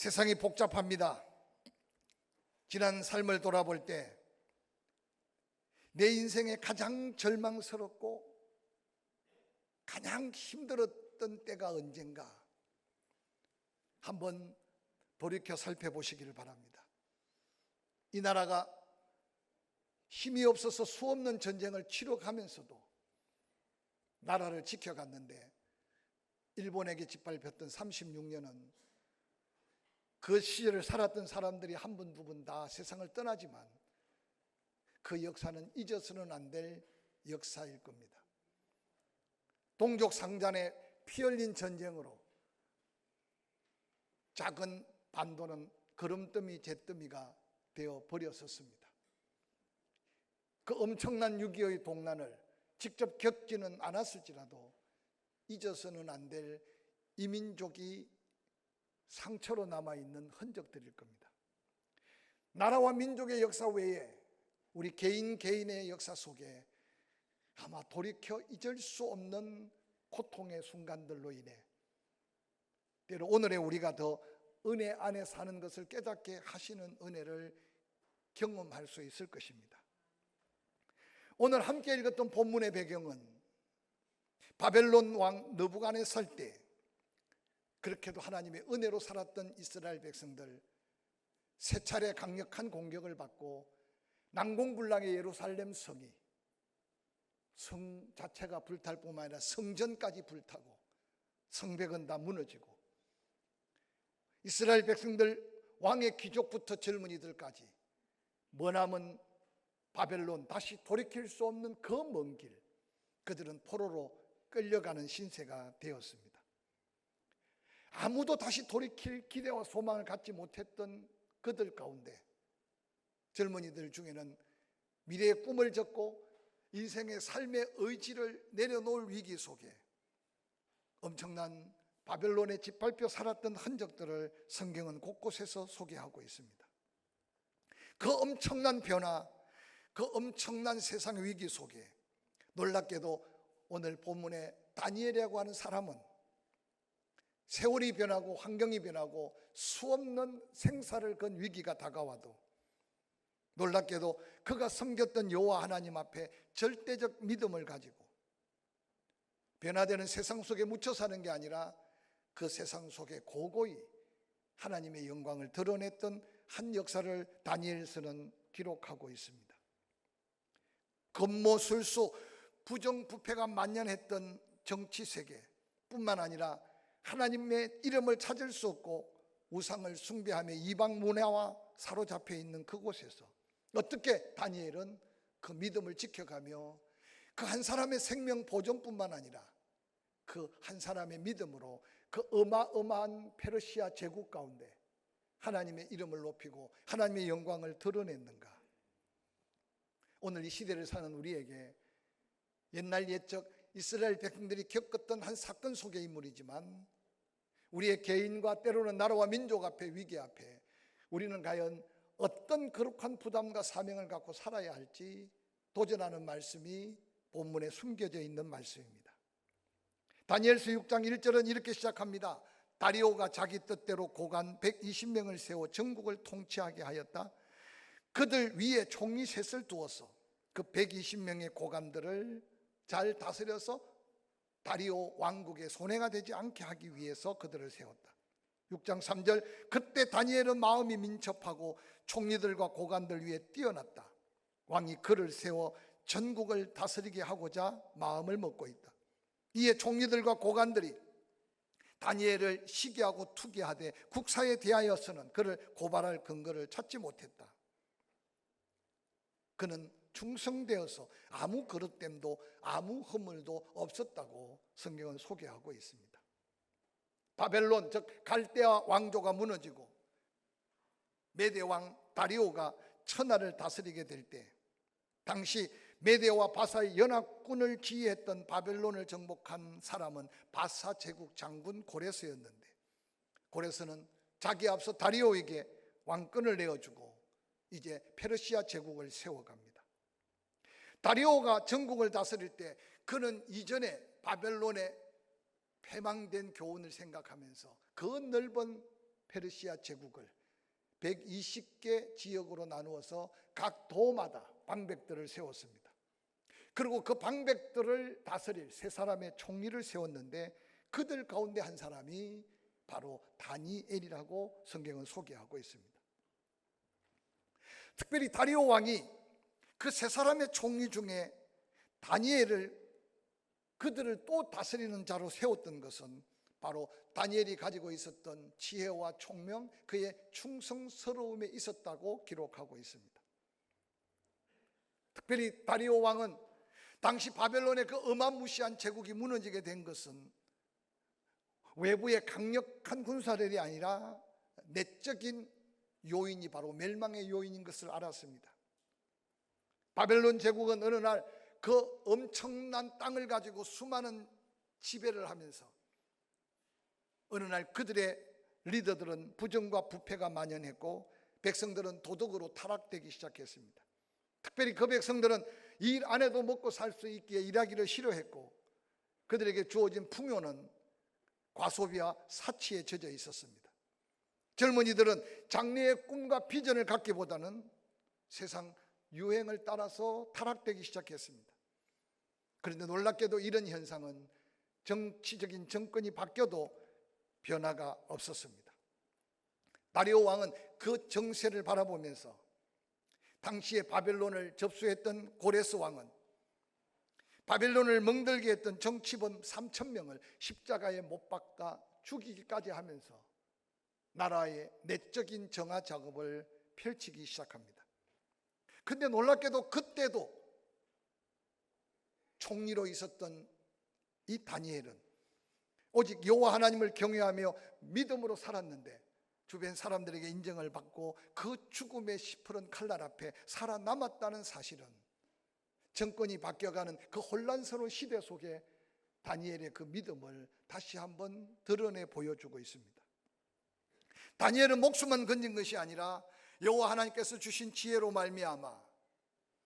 세상이 복잡합니다. 지난 삶을 돌아볼 때 내 인생에 가장 절망스럽고 가장 힘들었던 때가 언젠가 한번 돌이켜 살펴보시기를 바랍니다. 이 나라가 힘이 없어서 수없는 전쟁을 치러가면서도 나라를 지켜갔는데 일본에게 짓밟혔던 36년은 그 시절을 살았던 사람들이 한 분 두 분 다 세상을 떠나지만 그 역사는 잊어서는 안 될 역사일 겁니다. 동족 상잔의 피 흘린 전쟁으로 작은 반도는 거름더미 잿더미가 되어 버렸었습니다. 그 엄청난 6.25의 동란을 직접 겪지는 않았을지라도 잊어서는 안 될 이민족이 상처로 남아있는 흔적들일 겁니다. 나라와 민족의 역사 외에 우리 개인의 역사 속에 아마 돌이켜 잊을 수 없는 고통의 순간들로 인해 때로 오늘의 우리가 더 은혜 안에 사는 것을 깨닫게 하시는 은혜를 경험할 수 있을 것입니다. 오늘 함께 읽었던 본문의 배경은 바벨론 왕 느부갓네살 때 그렇게도 하나님의 은혜로 살았던 이스라엘 백성들 세 차례 강력한 공격을 받고 난공불락의 예루살렘 성이 성 자체가 불탈 뿐만 아니라 성전까지 불타고 성벽은 다 무너지고 이스라엘 백성들 왕의 귀족부터 젊은이들까지 머나먼 바벨론 다시 돌이킬 수 없는 그 먼 길 그들은 포로로 끌려가는 신세가 되었습니다. 아무도 다시 돌이킬 기대와 소망을 갖지 못했던 그들 가운데 젊은이들 중에는 미래의 꿈을 접고 인생의 삶의 의지를 내려놓을 위기 속에 엄청난 바벨론에 짓밟혀 살았던 흔적들을 성경은 곳곳에서 소개하고 있습니다. 그 엄청난 변화, 그 엄청난 세상 위기 속에 놀랍게도 오늘 본문에 다니엘이라고 하는 사람은 세월이 변하고 환경이 변하고 수없는 생사를 건 위기가 다가와도 놀랍게도 그가 섬겼던 여호와 하나님 앞에 절대적 믿음을 가지고 변화되는 세상 속에 묻혀 사는 게 아니라 그 세상 속에 고고히 하나님의 영광을 드러냈던 한 역사를 다니엘서는 기록하고 있습니다. 건모술수 부정부패가 만연했던 정치세계 뿐만 아니라 하나님의 이름을 찾을 수 없고 우상을 숭배하며 이방 문화와 사로잡혀 있는 그곳에서 어떻게 다니엘은 그 믿음을 지켜가며 그 한 사람의 생명 보존뿐만 아니라 그 한 사람의 믿음으로 그 어마어마한 페르시아 제국 가운데 하나님의 이름을 높이고 하나님의 영광을 드러냈는가? 오늘 이 시대를 사는 우리에게 옛날 옛적 이스라엘 백성들이 겪었던 한 사건 속의 인물이지만 우리의 개인과 때로는 나라와 민족 앞에 위기 앞에 우리는 과연 어떤 거룩한 부담과 사명을 갖고 살아야 할지 도전하는 말씀이 본문에 숨겨져 있는 말씀입니다. 다니엘서 6장 1절은 이렇게 시작합니다. 다리오가 자기 뜻대로 고관 120명을 세워 전국을 통치하게 하였다. 그들 위에 총리 셋을 두어서 그 120명의 고관들을 잘 다스려서 다리오 왕국의 손해가 되지 않게 하기 위해서 그들을 세웠다. 6장 3절 그때 다니엘은 마음이 민첩하고 총리들과 고관들 위에 뛰어났다. 왕이 그를 세워 전국을 다스리게 하고자 마음을 먹고 있다. 이에 총리들과 고관들이 다니엘을 시기하고 투기하되 국사에 대하여서는 그를 고발할 근거를 찾지 못했다. 그는 충성되어서 아무 그릇됨도 아무 허물도 없었다고 성경은 소개하고 있습니다. 바벨론 즉 갈대아 왕조가 무너지고 메대 왕 다리오가 천하를 다스리게 될 때 당시 메대와 바사의 연합군을 지휘했던 바벨론을 정복한 사람은 바사 제국 장군 고레스였는데 고레스는 자기 앞서 다리오에게 왕권을 내어주고 이제 페르시아 제국을 세워갑니다. 다리오가 전국을 다스릴 때 그는 이전에 바벨론의 패망된 교훈을 생각하면서 그 넓은 페르시아 제국을 120개 지역으로 나누어서 각 도마다 방백들을 세웠습니다. 그리고 그 방백들을 다스릴 세 사람의 총리를 세웠는데 그들 가운데 한 사람이 바로 다니엘이라고 성경은 소개하고 있습니다. 특별히 다리오 왕이 그 세 사람의 총리 중에 다니엘을 그들을 또 다스리는 자로 세웠던 것은 바로 다니엘이 가지고 있었던 지혜와 총명, 그의 충성스러움에 있었다고 기록하고 있습니다. 특별히 다리오 왕은 당시 바벨론의 그 어마무시한 제국이 무너지게 된 것은 외부의 강력한 군사력이 아니라 내적인 요인이 바로 멸망의 요인인 것을 알았습니다. 바벨론 제국은 어느 날 그 엄청난 땅을 가지고 수많은 지배를 하면서 어느 날 그들의 리더들은 부정과 부패가 만연했고 백성들은 도덕으로 타락되기 시작했습니다. 특별히 그 백성들은 일 안 해도 먹고 살 수 있기에 일하기를 싫어했고 그들에게 주어진 풍요는 과소비와 사치에 젖어 있었습니다. 젊은이들은 장래의 꿈과 비전을 갖기보다는 세상 유행을 따라서 타락되기 시작했습니다. 그런데 놀랍게도 이런 현상은 정치적인 정권이 바뀌어도 변화가 없었습니다. 다리오 왕은 그 정세를 바라보면서 당시에 바벨론을 접수했던 고레스 왕은 바벨론을 멍들게 했던 정치범 3,000명을 십자가에 못 박아 죽이기까지 하면서 나라의 내적인 정화 작업을 펼치기 시작합니다. 근데 놀랍게도 그때도 총리로 있었던 이 다니엘은 오직 여호와 하나님을 경외하며 믿음으로 살았는데 주변 사람들에게 인정을 받고 그 죽음의 시퍼런 칼날 앞에 살아남았다는 사실은 정권이 바뀌어가는 그 혼란스러운 시대 속에 다니엘의 그 믿음을 다시 한번 드러내 보여주고 있습니다. 다니엘은 목숨만 건진 것이 아니라 여호와 하나님께서 주신 지혜로 말미암아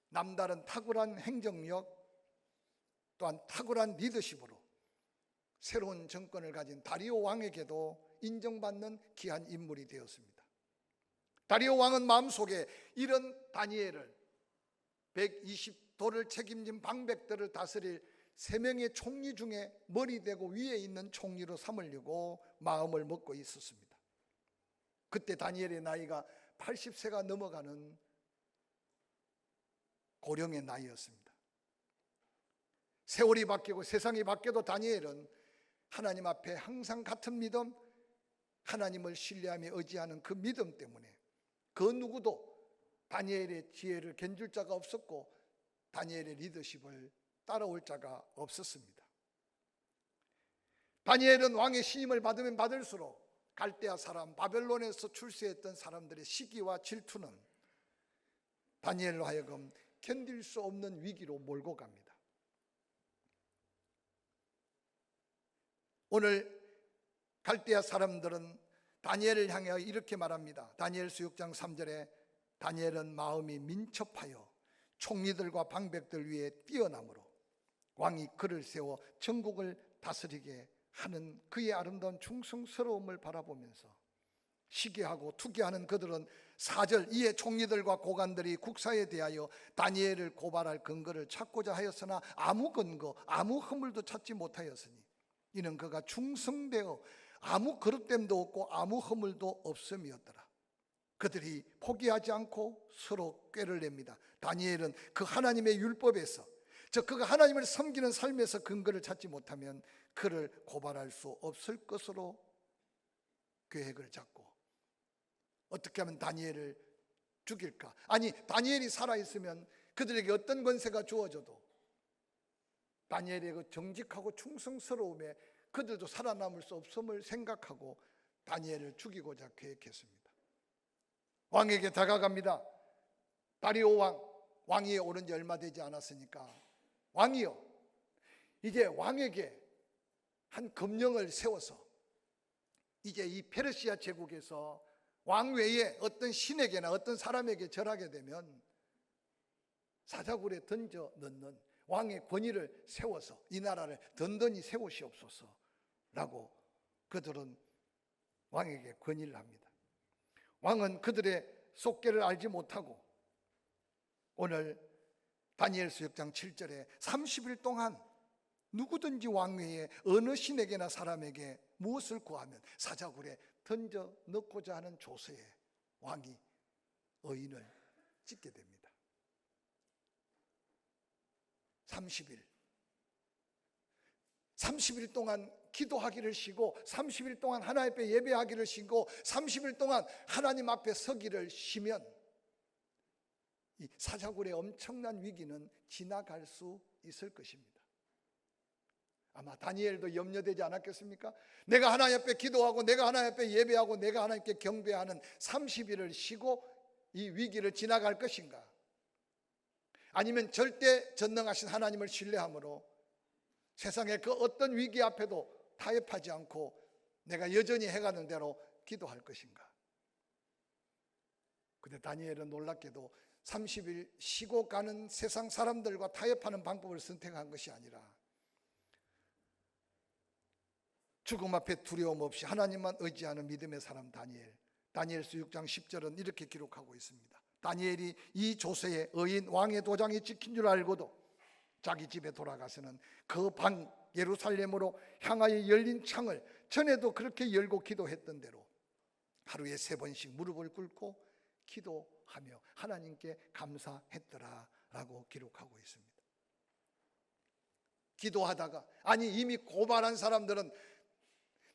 남다른 탁월한 행정력 또한 탁월한 리더십으로 새로운 정권을 가진 다리오 왕에게도 인정받는 귀한 인물이 되었습니다. 다리오 왕은 마음속에 이런 다니엘을 120도를 책임진 방백들을 다스릴 3명의 총리 중에 머리되고 위에 있는 총리로 삼으려고 마음을 먹고 있었습니다. 그때 다니엘의 나이가 80세가 넘어가는 고령의 나이였습니다. 세월이 바뀌고 세상이 바뀌어도 다니엘은 하나님 앞에 항상 같은 믿음, 하나님을 신뢰하며 의지하는 그 믿음 때문에 그 누구도 다니엘의 지혜를 견줄 자가 없었고 다니엘의 리더십을 따라올 자가 없었습니다. 다니엘은 왕의 신임을 받으면 받을수록 갈대아 사람, 바벨론에서 출세했던 사람들의 시기와 질투는 다니엘로 하여금 견딜 수 없는 위기로 몰고 갑니다. 오늘 갈대아 사람들은 다니엘을 향하여 이렇게 말합니다. 다니엘서 6장 3절에 다니엘은 마음이 민첩하여 총리들과 방백들 위에 뛰어남으로 왕이 그를 세워 전국을 다스리게 하는 그의 아름다운 충성스러움을 바라보면서 시기하고 투기하는 그들은 4절 이에 총리들과 고관들이 국사에 대하여 다니엘을 고발할 근거를 찾고자 하였으나 아무 근거 아무 허물도 찾지 못하였으니 이는 그가 충성되어 아무 거룩됨도 없고 아무 허물도 없음이었더라. 그들이 포기하지 않고 서로 꾀를 냅니다. 다니엘은 그 하나님의 율법에서 즉 그가 하나님을 섬기는 삶에서 근거를 찾지 못하면 그를 고발할 수 없을 것으로 계획을 잡고 어떻게 하면 다니엘을 죽일까? 아니 다니엘이 살아있으면 그들에게 어떤 권세가 주어져도 다니엘의 그 정직하고 충성스러움에 그들도 살아남을 수 없음을 생각하고 다니엘을 죽이고자 계획했습니다. 왕에게 다가갑니다. 다리오 왕위에 오른 지 얼마 되지 않았으니까 왕이요 이제 왕에게 한 검령을 세워서 이제 이 페르시아 제국에서 왕 외에 어떤 신에게나 어떤 사람에게 절하게 되면 사자굴에 던져 넣는 왕의 권위를 세워서 이 나라를 든든히 세우시옵소서 라고 그들은 왕에게 건의를 합니다. 왕은 그들의 속계를 알지 못하고 오늘 다니엘서 6장 7절에 30일 동안 누구든지 왕위에 어느 신에게나 사람에게 무엇을 구하면 사자굴에 던져 넣고자 하는 조서에 왕이 의인을 찍게 됩니다. 30일 동안 기도하기를 쉬고 30일 동안 하나님 앞에 예배하기를 쉬고 30일 동안 하나님 앞에 서기를 쉬면 이 사자굴의 엄청난 위기는 지나갈 수 있을 것입니다. 아마 다니엘도 염려되지 않았겠습니까? 내가 하나님 앞에 기도하고 내가 하나님 앞에 예배하고 내가 하나님께 경배하는 30일을 쉬고 이 위기를 지나갈 것인가? 아니면 절대 전능하신 하나님을 신뢰함으로 세상의 그 어떤 위기 앞에도 타협하지 않고 내가 여전히 해가는 대로 기도할 것인가? 근데 다니엘은 놀랍게도 30일 쉬고 가는 세상 사람들과 타협하는 방법을 선택한 것이 아니라 죽음 앞에 두려움 없이 하나님만 의지하는 믿음의 사람 다니엘서 6장 10절은 이렇게 기록하고 있습니다. 다니엘이 이 조서에 의인 왕의 도장이 찍힌 줄 알고도 자기 집에 돌아가서는 그 방 예루살렘으로 향하여 열린 창을 전에도 그렇게 열고 기도했던 대로 하루에 3번씩 무릎을 꿇고 기도하며 하나님께 감사했더라 라고 기록하고 있습니다. 기도하다가 아니 이미 고발한 사람들은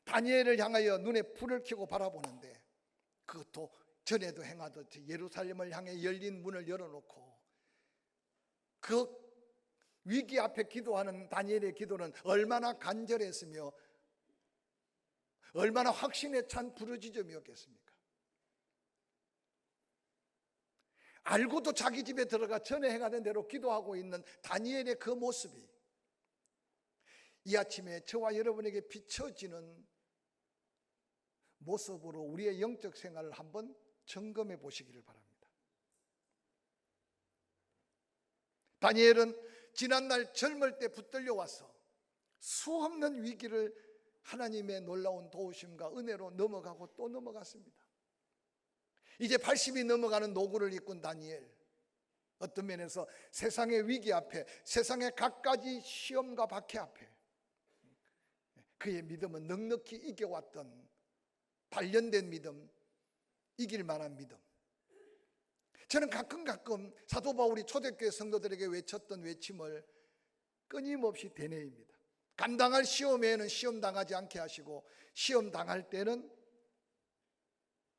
다니엘을 향하여 눈에 불을 켜고 바라보는데 그것도 전에도 행하듯이 예루살렘을 향해 열린 문을 열어놓고 그 위기 앞에 기도하는 다니엘의 기도는 얼마나 간절했으며 얼마나 확신에 찬 부르짖음이었겠습니까? 알고도 자기 집에 들어가 전에 행하던 대로 기도하고 있는 다니엘의 그 모습이 이 아침에 저와 여러분에게 비춰지는 모습으로 우리의 영적 생활을 한번 점검해 보시기를 바랍니다. 다니엘은 지난날 젊을 때 붙들려 와서 수없는 위기를 하나님의 놀라운 도우심과 은혜로 넘어가고 또 넘어갔습니다. 이제 80이 넘어가는 노고를 이끈 다니엘, 어떤 면에서 세상의 위기 앞에, 세상의 갖가지 시험과 박해 앞에 그의 믿음은 넉넉히 이겨왔던 단련된 믿음, 이길 만한 믿음. 저는 가끔 사도 바울이 초대교회 성도들에게 외쳤던 외침을 끊임없이 되뇌입니다. 감당할 시험에는 시험 당하지 않게 하시고 시험 당할 때는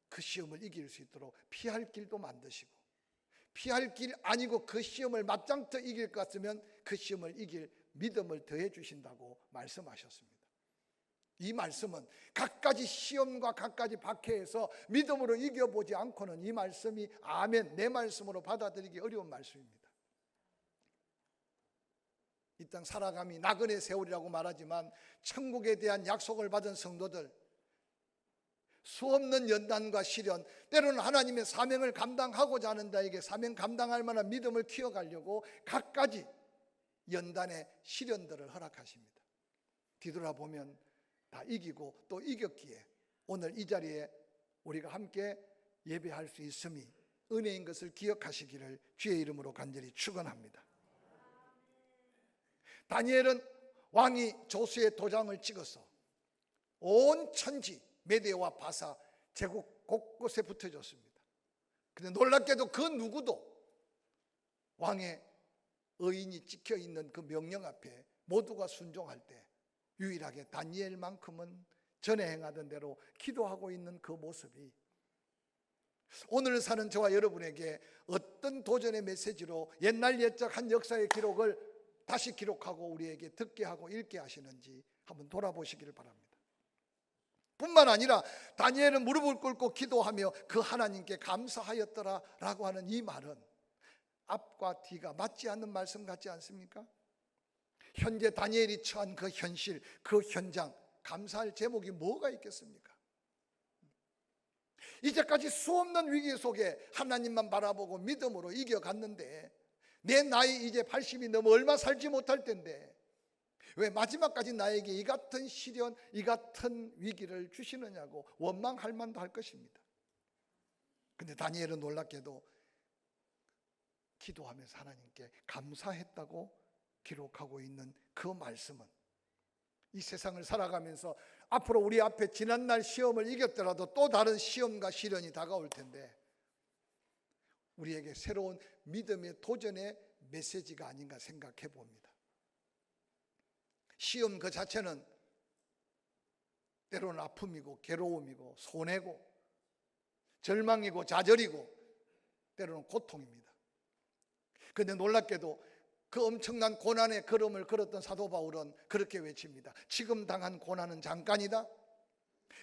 그 시험을 이길 수 있도록 피할 길도 만드시고 피할 길 아니고 그 시험을 맞짱떠 이길 것 같으면 그 시험을 이길 믿음을 더해 주신다고 말씀하셨습니다. 이 말씀은 갖가지 시험과 갖가지 박해에서 믿음으로 이겨보지 않고는 이 말씀이 아멘 내 말씀으로 받아들이기 어려운 말씀입니다. 이 땅 살아감이 나그네 세월이라고 말하지만 천국에 대한 약속을 받은 성도들 수없는 연단과 시련, 때로는 하나님의 사명을 감당하고자 하는 자에게 사명 감당할 만한 믿음을 키워가려고 갖가지 연단의 시련들을 허락하십니다. 뒤돌아보면 다 이기고 또 이겼기에 오늘 이 자리에 우리가 함께 예배할 수 있음이 은혜인 것을 기억하시기를 주의 이름으로 간절히 축원합니다. 다니엘은 왕이 조서의 도장을 찍어서 온 천지 메대와 바사 제국 곳곳에 붙여줬습니다. 그런데 놀랍게도 그 누구도 왕의 의인이 찍혀있는 그 명령 앞에 모두가 순종할 때 유일하게 다니엘만큼은 전에 행하던 대로 기도하고 있는 그 모습이 오늘 사는 저와 여러분에게 어떤 도전의 메시지로 옛날 옛적 한 역사의 기록을 다시 기록하고 우리에게 듣게 하고 읽게 하시는지 한번 돌아보시기를 바랍니다. 뿐만 아니라 다니엘은 무릎을 꿇고 기도하며 그 하나님께 감사하였더라 라고 하는 이 말은 앞과 뒤가 맞지 않는 말씀 같지 않습니까? 현재 다니엘이 처한 그 현실, 그 현장, 감사할 제목이 뭐가 있겠습니까? 이제까지 수없는 위기 속에 하나님만 바라보고 믿음으로 이겨갔는데 내 나이 이제 80이 넘어 얼마 살지 못할 텐데 왜 마지막까지 나에게 이 같은 시련, 이 같은 위기를 주시느냐고 원망할 만도 할 것입니다. 근데 다니엘은 놀랍게도 기도하면서 하나님께 감사했다고 기록하고 있는 그 말씀은 이 세상을 살아가면서 앞으로 우리 앞에 지난날 시험을 이겼더라도 또 다른 시험과 시련이 다가올 텐데 우리에게 새로운 믿음의 도전의 메시지가 아닌가 생각해 봅니다. 시험 그 자체는 때로는 아픔이고 괴로움이고 손해고 절망이고 좌절이고 때로는 고통입니다. 그런데 놀랍게도 그 엄청난 고난의 걸음을 걸었던 사도 바울은 그렇게 외칩니다. 지금 당한 고난은 잠깐이다.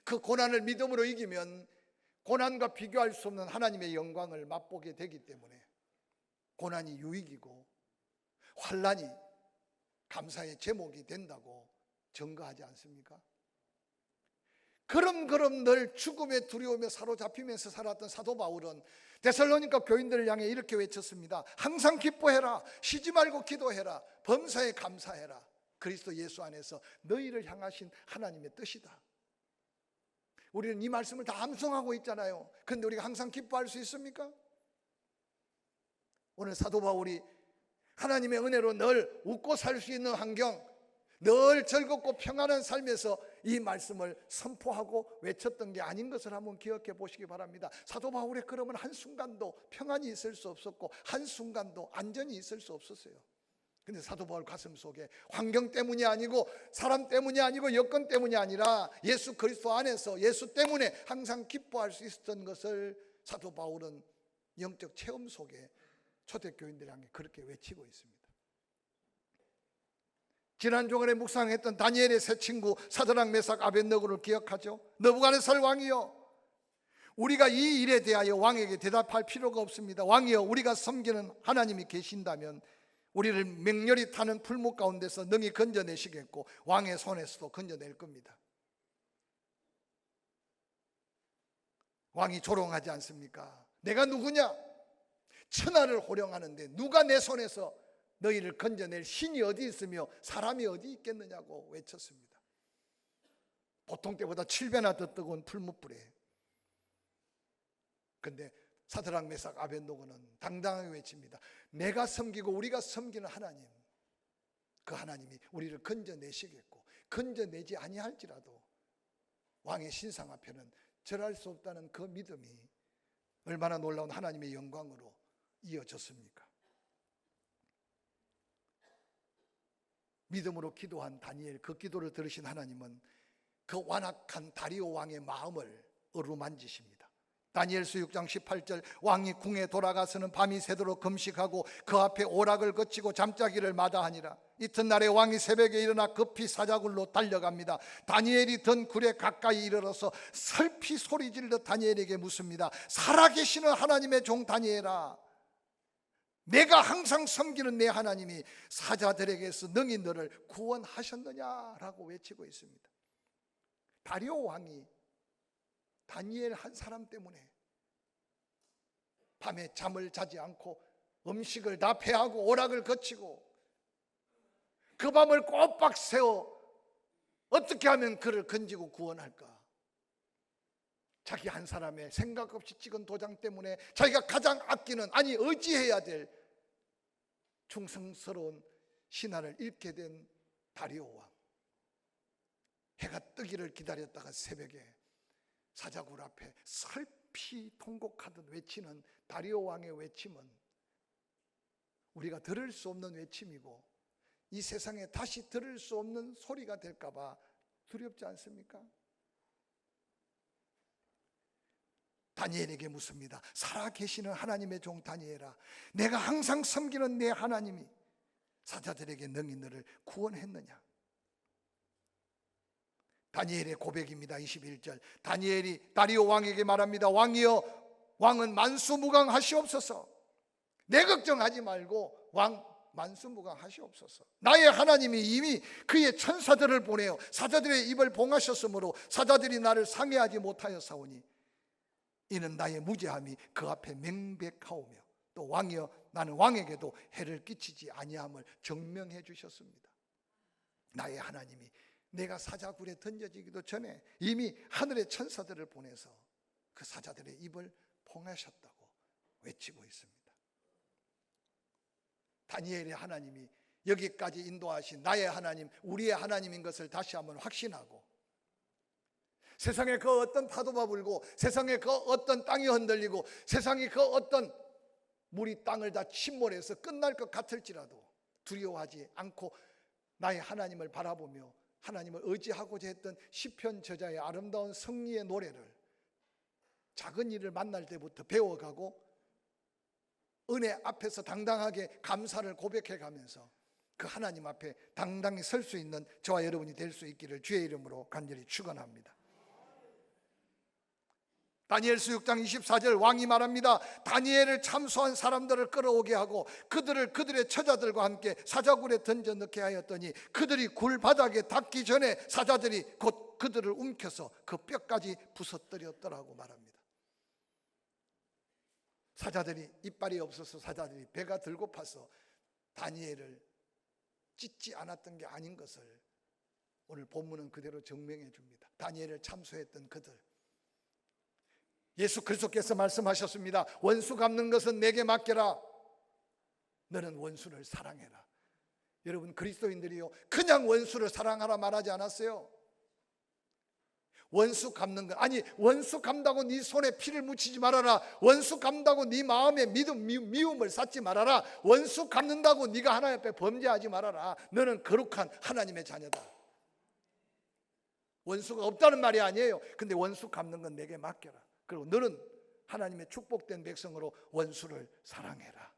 그 고난을 믿음으로 이기면 고난과 비교할 수 없는 하나님의 영광을 맛보게 되기 때문에 고난이 유익이고 환난이 감사의 제목이 된다고 증거하지 않습니까? 그럼 늘 죽음의 두려움에 사로잡히면서 살았던 사도 바울은 데살로니가 교인들을 향해 이렇게 외쳤습니다. 항상 기뻐해라. 쉬지 말고 기도해라. 범사에 감사해라. 그리스도 예수 안에서 너희를 향하신 하나님의 뜻이다. 우리는 이 말씀을 다 암송하고 있잖아요. 그런데 우리가 항상 기뻐할 수 있습니까? 오늘 사도 바울이 하나님의 은혜로 늘 웃고 살 수 있는 환경, 늘 즐겁고 평안한 삶에서 이 말씀을 선포하고 외쳤던 게 아닌 것을 한번 기억해 보시기 바랍니다. 사도 바울의 그러면 한순간도 평안이 있을 수 없었고 한순간도 안전이 있을 수 없었어요. 근데 사도 바울 가슴 속에 환경 때문이 아니고 사람 때문이 아니고 여건 때문이 아니라 예수 그리스도 안에서 예수 때문에 항상 기뻐할 수 있었던 것을 사도 바울은 영적 체험 속에 초대교인들을 향해 그렇게 외치고 있습니다. 지난 주간에 묵상했던 다니엘의 세 친구 사드락 메삭 아벳느고를 기억하죠? 느부갓네살 왕이여, 우리가 이 일에 대하여 왕에게 대답할 필요가 없습니다. 왕이여, 우리가 섬기는 하나님이 계신다면 우리를 맹렬히 타는 풀무 가운데서 능히 건져내시겠고 왕의 손에서도 건져낼 겁니다. 왕이 조롱하지 않습니까? 내가 누구냐? 천하를 호령하는데 누가 내 손에서 너희를 건져낼 신이 어디 있으며 사람이 어디 있겠느냐고 외쳤습니다. 보통 때보다 7배나 더 뜨거운 풀무불에. 그런데 사드락 메삭 아벳느고는 당당하게 외칩니다. 내가 섬기고 우리가 섬기는 하나님, 그 하나님이 우리를 건져내시겠고 건져내지 아니할지라도 왕의 신상 앞에는 절할 수 없다는 그 믿음이 얼마나 놀라운 하나님의 영광으로 이어졌습니까? 믿음으로 기도한 다니엘, 그 기도를 들으신 하나님은 그 완악한 다리오 왕의 마음을 어루만지십니다. 다니엘서 6장 18절, 왕이 궁에 돌아가서는 밤이 새도록 금식하고 그 앞에 오락을 거치고 잠자기를 마다하니라. 이튿날에 왕이 새벽에 일어나 급히 사자굴로 달려갑니다. 다니엘이 든 굴에 가까이 이르러서 슬피 소리질러 다니엘에게 묻습니다. 살아계시는 하나님의 종 다니엘아, 내가 항상 섬기는 내 하나님이 사자들에게서 능히 너를 구원하셨느냐라고 외치고 있습니다. 다리오 왕이 다니엘 한 사람 때문에 밤에 잠을 자지 않고 음식을 다 패하고 오락을 거치고 그 밤을 꼬박 세워 어떻게 하면 그를 건지고 구원할까? 자기 한 사람의 생각 없이 찍은 도장 때문에 자기가 가장 아끼는, 아니 의지해야 될 충성스러운 신하를 잃게 된 다리오 왕. 해가 뜨기를 기다렸다가 새벽에 사자굴 앞에 슬피 통곡하듯 외치는 다리오 왕의 외침은 우리가 들을 수 없는 외침이고 이 세상에 다시 들을 수 없는 소리가 될까 봐 두렵지 않습니까? 다니엘에게 묻습니다. 살아계시는 하나님의 종 다니엘아, 내가 항상 섬기는 내 하나님이 사자들에게 능히 너를 구원했느냐? 다니엘의 고백입니다. 21절, 다니엘이 다리오 왕에게 말합니다. 왕이여, 왕은 만수무강하시옵소서. 내 걱정하지 말고 왕 만수무강하시옵소서. 나의 하나님이 이미 그의 천사들을 보내어 사자들의 입을 봉하셨으므로 사자들이 나를 상해하지 못하였사오니 이는 나의 무죄함이 그 앞에 명백하오며 또 왕이여, 나는 왕에게도 해를 끼치지 아니함을 증명해 주셨습니다. 나의 하나님이 내가 사자굴에 던져지기도 전에 이미 하늘의 천사들을 보내서 그 사자들의 입을 봉하셨다고 외치고 있습니다. 다니엘의 하나님이 여기까지 인도하신 나의 하나님, 우리의 하나님인 것을 다시 한번 확신하고, 세상에 그 어떤 파도가 불고, 세상에 그 어떤 땅이 흔들리고, 세상이 그 어떤 물이 땅을 다 침몰해서 끝날 것 같을지라도 두려워하지 않고 나의 하나님을 바라보며 하나님을 의지하고자 했던 시편 저자의 아름다운 승리의 노래를 작은 일을 만날 때부터 배워가고 은혜 앞에서 당당하게 감사를 고백해가면서 그 하나님 앞에 당당히 설 수 있는 저와 여러분이 될 수 있기를 주의 이름으로 간절히 축원합니다. 다니엘서 6장 24절 왕이 말합니다. 다니엘을 참소한 사람들을 끌어오게 하고 그들을 그들의 처자들과 함께 사자굴에 던져 넣게 하였더니 그들이 굴 바닥에 닿기 전에 사자들이 곧 그들을 움켜서 그 뼈까지 부서뜨렸더라고 말합니다. 사자들이 이빨이 없어서 사자들이 배가 덜 고파서 다니엘을 찢지 않았던 게 아닌 것을 오늘 본문은 그대로 증명해 줍니다. 다니엘을 참소했던 그들, 예수 그리스도께서 말씀하셨습니다. 원수 갚는 것은 내게 맡겨라. 너는 원수를 사랑해라. 여러분, 그리스도인들이요, 그냥 원수를 사랑하라 말하지 않았어요. 원수 갚는 것, 아니 원수 갚는다고 네 손에 피를 묻히지 말아라. 원수 갚는다고 네 마음에 미움을 쌓지 말아라. 원수 갚는다고 네가 하나님 앞에 범죄하지 말아라. 너는 거룩한 하나님의 자녀다. 원수가 없다는 말이 아니에요. 근데 원수 갚는 건 내게 맡겨라. 그리고 너는 하나님의 축복된 백성으로 원수를 사랑해라.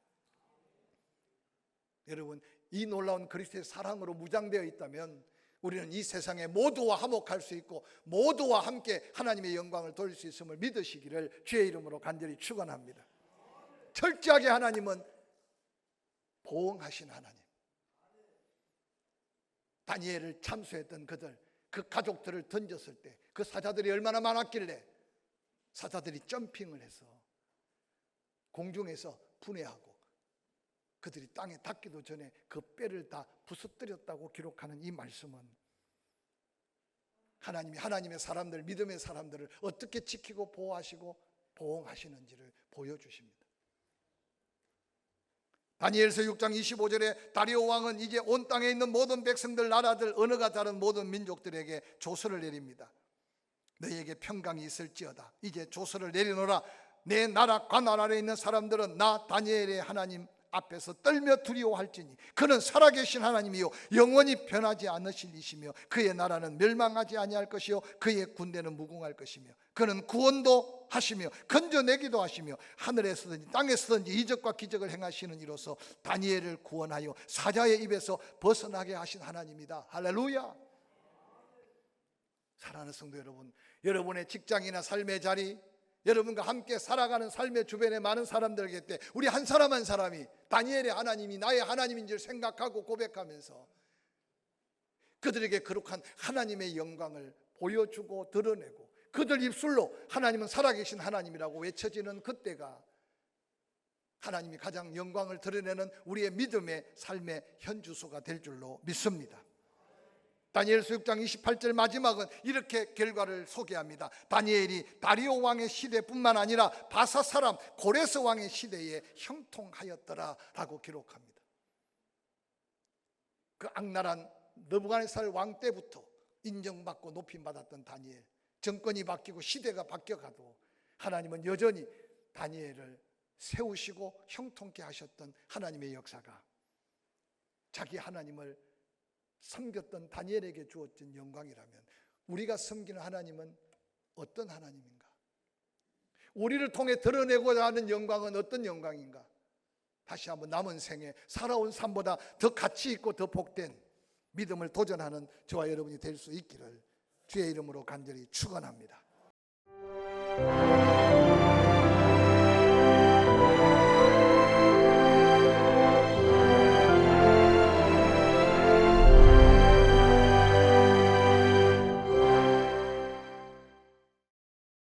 여러분, 이 놀라운 그리스도의 사랑으로 무장되어 있다면 우리는 이 세상에 모두와 화목할 수 있고 모두와 함께 하나님의 영광을 돌릴 수 있음을 믿으시기를 주의 이름으로 간절히 축원합니다. 철저하게 하나님은 보응하신 하나님. 다니엘을 참수했던 그들, 그 가족들을 던졌을 때 그 사자들이 얼마나 많았길래 사자들이 점핑을 해서 공중에서 분해하고 그들이 땅에 닿기도 전에 그 뼈를 다 부서뜨렸다고 기록하는 이 말씀은 하나님이 하나님의 사람들, 믿음의 사람들을 어떻게 지키고 보호하시고 보응하시는지를 보여주십니다. 다니엘서 6장 25절에 다리오 왕은 이제 온 땅에 있는 모든 백성들, 나라들, 언어가 다른 모든 민족들에게 조서를 내립니다. 너희에게 평강이 있을지어다. 이제 조서를 내리노라. 내 나라 관할 아래 있는 사람들은 나 다니엘의 하나님 앞에서 떨며 두려워할지니 그는 살아계신 하나님이요 영원히 변하지 않으실 이시며 그의 나라는 멸망하지 아니할 것이요 그의 군대는 무궁할 것이며 그는 구원도 하시며 건져내기도 하시며 하늘에서든지 땅에서든지 이적과 기적을 행하시는 이로써 다니엘을 구원하여 사자의 입에서 벗어나게 하신 하나님이다. 할렐루야. 사랑하는 성도 여러분, 여러분의 직장이나 삶의 자리, 여러분과 함께 살아가는 삶의 주변에 많은 사람들에게 때 우리 한 사람 한 사람이 다니엘의 하나님이 나의 하나님인 줄 생각하고 고백하면서 그들에게 거룩한 하나님의 영광을 보여주고 드러내고 그들 입술로 하나님은 살아계신 하나님이라고 외쳐지는 그때가 하나님이 가장 영광을 드러내는 우리의 믿음의 삶의 현주소가 될 줄로 믿습니다. 다니엘서 6장 28절 마지막은 이렇게 결과를 소개합니다. 다니엘이 다리오 왕의 시대뿐만 아니라 바사 사람 고레스 왕의 시대에 형통하였더라 라고 기록합니다. 그 악랄한 느부갓네살 왕 때부터 인정받고 높임받았던 다니엘, 정권이 바뀌고 시대가 바뀌어가도 하나님은 여전히 다니엘을 세우시고 형통케 하셨던 하나님의 역사가 자기 하나님을 섬겼던 다니엘에게 주어진 영광이라면 우리가 섬기는 하나님은 어떤 하나님인가? 우리를 통해 드러내고자 하는 영광은 어떤 영광인가? 다시 한번 남은 생에 살아온 삶보다 더 가치 있고 더 복된 믿음을 도전하는 저와 여러분이 될 수 있기를 주의 이름으로 간절히 축원합니다.